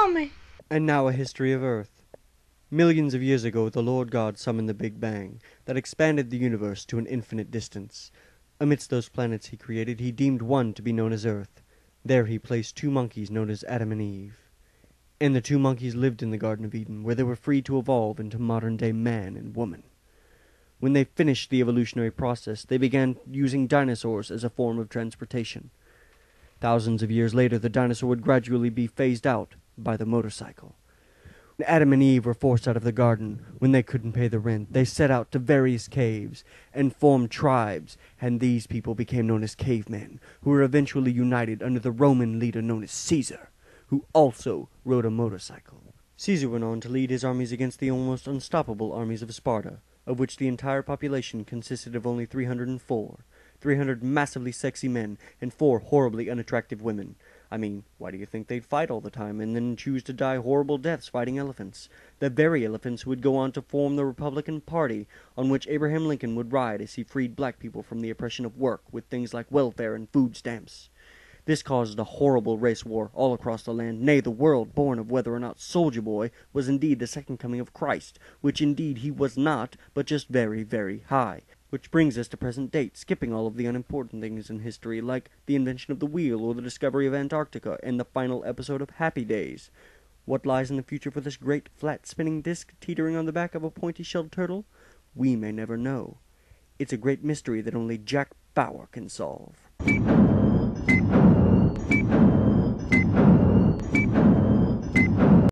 me! And now a history of Earth. Millions of years ago, the Lord God summoned the Big Bang, that expanded the universe to an infinite distance. Amidst those planets he created, he deemed one to be known as Earth. There he placed two monkeys known as Adam and Eve. And the two monkeys lived in the Garden of Eden, where they were free to evolve into modern-day man and woman. When they finished the evolutionary process, they began using dinosaurs as a form of transportation. Thousands of years later, the dinosaur would gradually be phased out by the motorcycle. When Adam and Eve were forced out of the garden, when they couldn't pay the rent, they set out to various caves and formed tribes, and these people became known as cavemen, who were eventually united under the Roman leader known as Caesar, who also rode a motorcycle. Caesar went on to lead his armies against the almost unstoppable armies of Sparta, of which the entire population consisted of only 304. 300 massively sexy men, and 4 horribly unattractive women. I mean, why do you think they'd fight all the time, and then choose to die horrible deaths fighting elephants? The very elephants who would go on to form the Republican Party, on which Abraham Lincoln would ride as he freed black people from the oppression of work with things like welfare and food stamps. This caused a horrible race war all across the land, nay, the world, born of whether or not Soldier Boy was indeed the second coming of Christ, which indeed he was not, but just very, very high. Which brings us to present date, skipping all of the unimportant things in history, like the invention of the wheel, or the discovery of Antarctica, and the final episode of Happy Days. What lies in the future for this great, flat, spinning disc teetering on the back of a pointy-shelled turtle? We may never know. It's a great mystery that only Jack Bauer can solve.